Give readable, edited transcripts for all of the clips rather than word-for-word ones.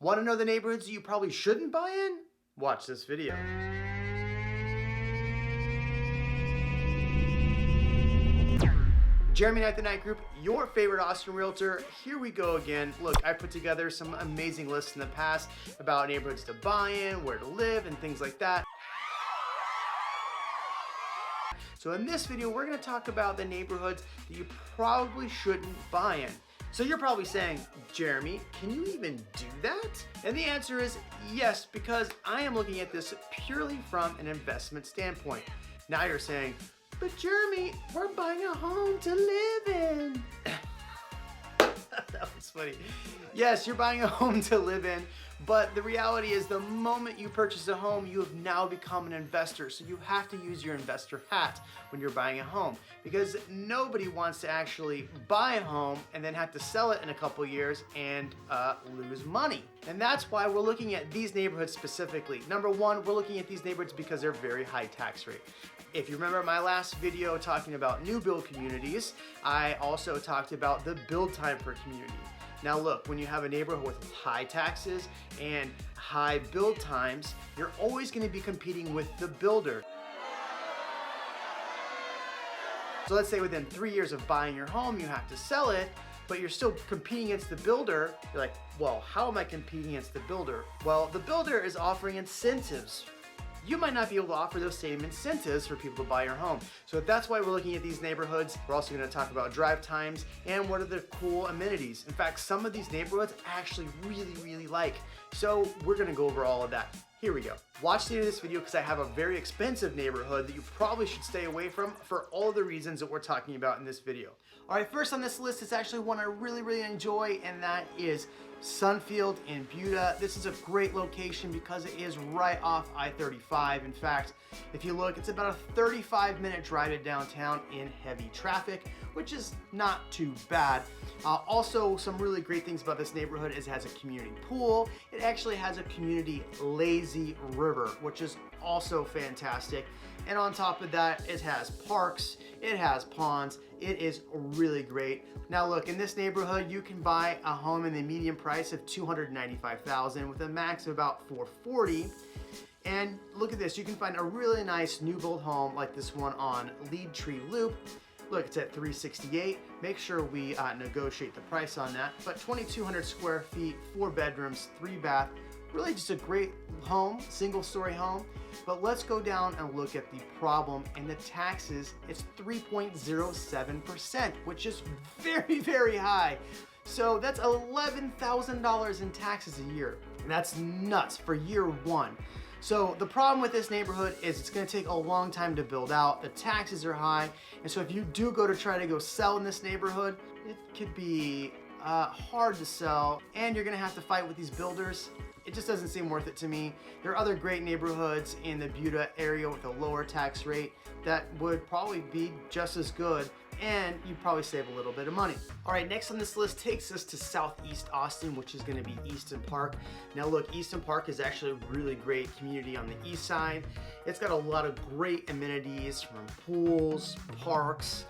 Want to know the neighborhoods you probably shouldn't buy in? Watch this video. Jeremy Knight, the Knight Group, your favorite Austin realtor. Here we go again. Look, I put together some amazing lists in the past about neighborhoods to buy in, where to live, and things like that. So in this video, we're gonna talk about the neighborhoods that you probably shouldn't buy in. So you're probably saying, Jeremy, can you even do that? And the answer is yes, because I am looking at this purely from an investment standpoint. Now you're saying, but Jeremy, we're buying a home to live in. That was funny. Yes, you're buying a home to live in, but the reality is the moment you purchase a home, you have now become an investor. So you have to use your investor hat when you're buying a home, because nobody wants to actually buy a home and then have to sell it in a couple years and lose money. And that's why we're looking at these neighborhoods specifically. Number one, we're looking at these neighborhoods because they're very high tax rate. If you remember my last video talking about new build communities, I also talked about the build time per community. Now look, when you have a neighborhood with high taxes and high build times, you're always going to be competing with the builder. So let's say within 3 years of buying your home, you have to sell it, but you're still competing against the builder. You're like, well, how am I competing against the builder? Well, the builder is offering incentives. You might not be able to offer those same incentives for people to buy your home. So that's why we're looking at these neighborhoods. We're also going to talk about drive times and what are the cool amenities. In fact, some of these neighborhoods I actually really like. So we're going to go over all of that. Here we go. Watch the end of this video because I have a very expensive neighborhood that you probably should stay away from for all the reasons that we're talking about in this video. All right, first on this list is actually one I really enjoy, and that is Sunfield in Buda. This is a great location because it is right off I-35. In fact, if you look, it's about a 35-minute drive to downtown in heavy traffic, which is not too bad. Also, some really great things about this neighborhood is it has a community pool. It actually has a community lazy river, which is also fantastic. And on top of that, it has parks, it has ponds. It is really great. Now look, in this neighborhood, you can buy a home in the median price of $295,000 with a max of about $440,000. And look at this, you can find a really nice new build home like this one on Lead Tree Loop. Look, it's at $368,000. Make sure we negotiate the price on that. But 2,200 square feet, 4 bedrooms, 3 bath. Really just a great home, single story home. But let's go down and look at the problem and the taxes. It's 3.07%, which is very high. So that's $11,000 in taxes a year. And that's nuts for year one. So the problem with this neighborhood is it's gonna take a long time to build out. The taxes are high. And so if you do go to try to go sell in this neighborhood, it could be hard to sell, and you're gonna have to fight with these builders. It just doesn't seem worth it to me. There are other great neighborhoods in the Buda area with a lower tax rate that would probably be just as good, and you'd probably save a little bit of money. All right, next on this list takes us to Southeast Austin, which is gonna be Easton Park. Now look, Easton Park is actually a really great community on the east side. It's got a lot of great amenities from pools, parks,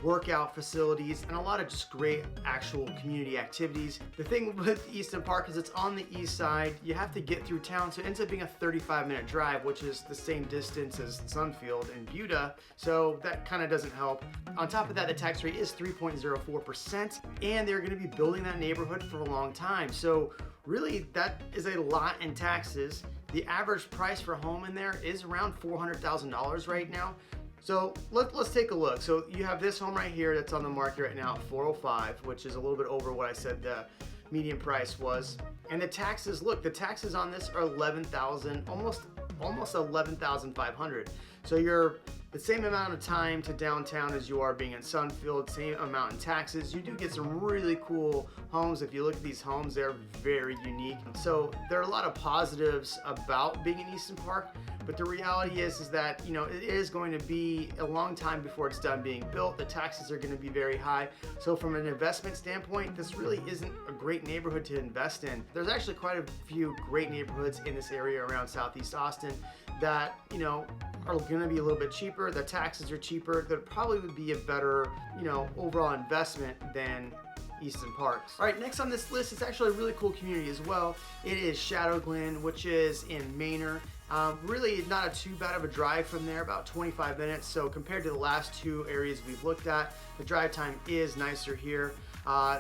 workout facilities, and a lot of just great actual community activities. The thing with Easton Park is it's on the east side. You have to get through town, so it ends up being a 35-minute drive, which is the same distance as Sunfield and Buda, so that kind of doesn't help. On top of that, the tax rate is 3.04%, and they're gonna be building that neighborhood for a long time. So really, that is a lot in taxes. The average price for a home in there is around $400,000 right now. So let's take a look. So you have this home right here that's on the market right now at $405,000, which is a little bit over what I said the median price was. And the taxes, look, the taxes on this are $11,000, almost $11,500. So you're the same amount of time to downtown as you are being in Sunfield, same amount in taxes. You do get some really cool homes. If you look at these homes, they're very unique. So there are a lot of positives about being in Easton Park, but the reality is that, you know, it is going to be a long time before it's done being built. The taxes are going to be very high. So from an investment standpoint, this really isn't a great neighborhood to invest in. There's actually quite a few great neighborhoods in this area around Southeast Austin that, you know, are going to be a little bit cheaper. The taxes are cheaper. That probably would be a better, you know, overall investment than Easton Parks. All right, next on this list, it's actually a really cool community as well. It is Glen, which is in Manor. Really not too bad of a drive from there, about 25 minutes. So compared to the last two areas we've looked at, the drive time is nicer here.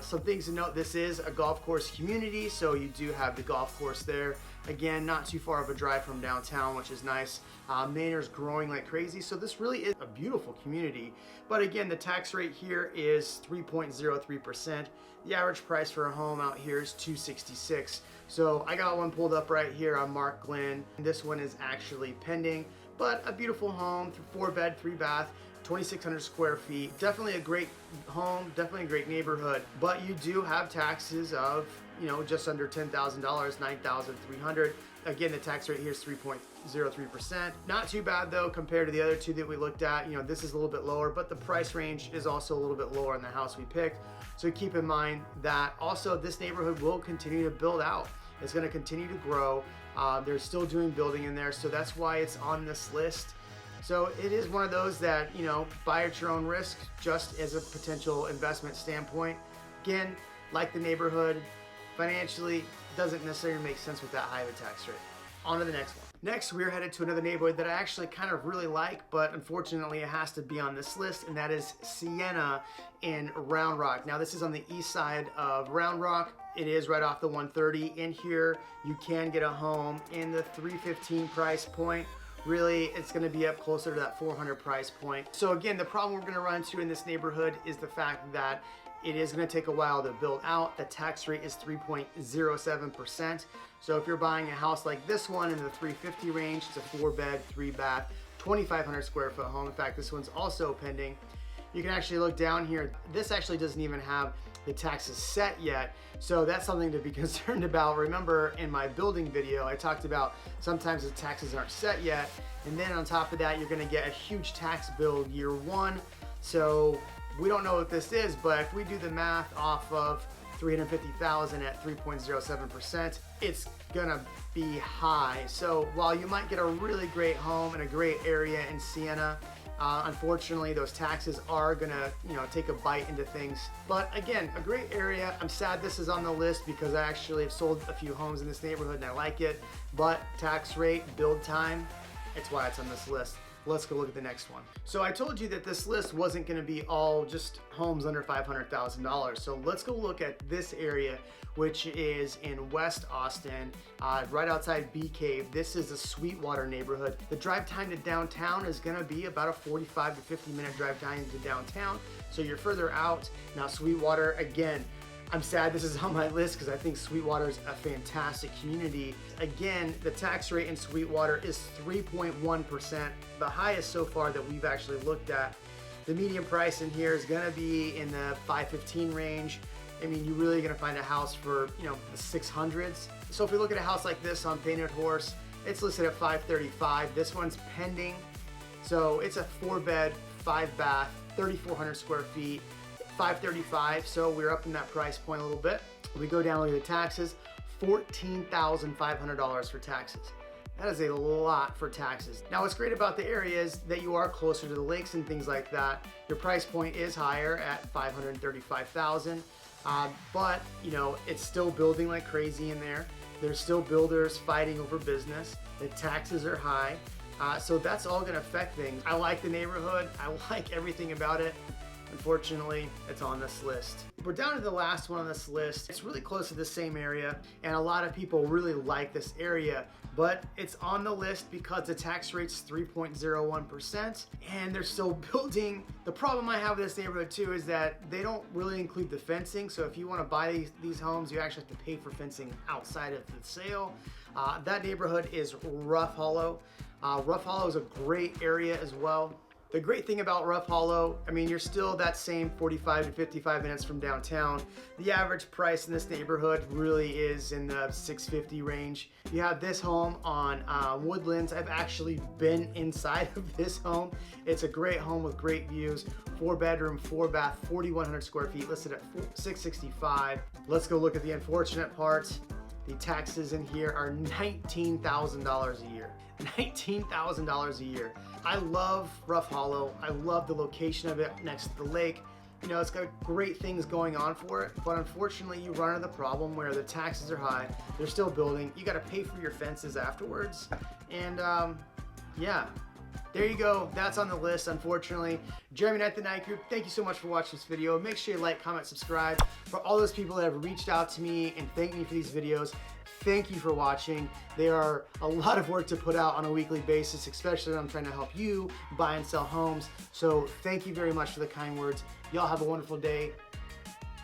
Some things to note, this is a golf course community, so you do have the golf course there. Again, not too far of a drive from downtown, which is nice. Manor's growing like crazy, so this really is a beautiful community. But again, the tax rate here is 3.03%. The average price for a home out here is $266. So I got one pulled up right here on Mark Glen. This one is actually pending, but a beautiful home, 4-bed, 3-bath. 2,600 square feet. Definitely a great home, definitely a great neighborhood, but you do have taxes of, you know, just under $10,000, $9,300. Again, the tax rate here is 3.03%. Not too bad though compared to the other two that we looked at. You know, this is a little bit lower, but the price range is also a little bit lower on the house we picked. So keep in mind that also this neighborhood will continue to build out. It's going to continue to grow. They're still doing building in there, so that's why it's on this list. So it is one of those that, you know, buy at your own risk, just as a potential investment standpoint. Again, like the neighborhood, financially doesn't necessarily make sense with that high of a tax rate. On to the next one. Next, we're headed to another neighborhood that I actually kind of really like, but unfortunately it has to be on this list, and that is Sienna in Round Rock. Now this is on the east side of Round Rock. It is right off the 130. In here, you can get a home in the $315 price point. Really, it's going to be up closer to that $400 price point. So again, the problem we're going to run into in this neighborhood is the fact that it is going to take a while to build out. The tax rate is 3.07%. So if you're buying a house like this one in the 350 range, it's a 4-bed, 3-bath, 2,500 square foot home. In fact, this one's also pending. You can actually look down here. This actually doesn't even have the taxes set yet, so that's something to be concerned about. Remember in my building video, I talked about sometimes the taxes aren't set yet, and then on top of that, you're gonna get a huge tax bill year one. So we don't know what this is, but if we do the math off of 350,000 at 3.07%, it's gonna be high. So while you might get a really great home in a great area in Sienna, unfortunately, those taxes are gonna, you know, take a bite into things. But again, a great area. I'm sad this is on the list because I actually have sold a few homes in this neighborhood and I like it. But tax rate, build time, it's why it's on this list. Let's go look at the next one. So I told you that this list wasn't gonna be all just homes under $500,000. So let's go look at this area, which is in West Austin, right outside Bee Cave. This is a Sweetwater neighborhood. The drive time to downtown is gonna be about a 45 to 50 minute drive time to downtown. So you're further out. Now Sweetwater, again, I'm sad this is on my list because I think Sweetwater is a fantastic community. Again, the tax rate in Sweetwater is 3.1%, the highest so far that we've actually looked at. The median price in here is gonna be in the 515 range. I mean, you're really gonna find a house for, you know, the 600s. So if we look at a house like this on Painted Horse, it's listed at 535. This one's pending. So it's a 4-bed, 5-bath, 3,400 square feet. 535, so we're up in that price point a little bit. We go down, look at the taxes, $14,500 for taxes. That is a lot for taxes. Now what's great about the area is that you are closer to the lakes and things like that. Your price point is higher at $535,000, but you know, it's still building like crazy in there. There's still builders fighting over business. The taxes are high. So that's all gonna affect things. I like the neighborhood. I like everything about it. Unfortunately, it's on this list. We're down to the last one on this list. It's really close to the same area, and a lot of people really like this area, but it's on the list because the tax rate's 3.01%, and they're still building. The problem I have with this neighborhood too is that they don't really include the fencing, so if you want to buy these homes, you actually have to pay for fencing outside of the sale. That neighborhood is Rough Hollow. Rough Hollow is a great area as well. The great thing about Rough Hollow, I mean, you're still that same 45 to 55 minutes from downtown. The average price in this neighborhood really is in the $650 range. You have this home on Woodlands. I've actually been inside of this home. It's a great home with great views. 4-bedroom, 4-bath, 4,100 square feet, listed at $665. Let's go look at the unfortunate parts. The taxes in here are $19,000 a year. $19,000 a year. I love Rough Hollow. I love the location of it next to the lake. You know, it's got great things going on for it, but unfortunately you run into the problem where the taxes are high, they're still building, you gotta pay for your fences afterwards, and yeah. There you go, that's on the list, unfortunately. Jeremy Knight, the Night Group, thank you so much for watching this video. Make sure you like, comment, subscribe. For all those people that have reached out to me and thanked me for these videos, thank you for watching. They are a lot of work to put out on a weekly basis, especially when I'm trying to help you buy and sell homes. So thank you very much for the kind words. Y'all have a wonderful day.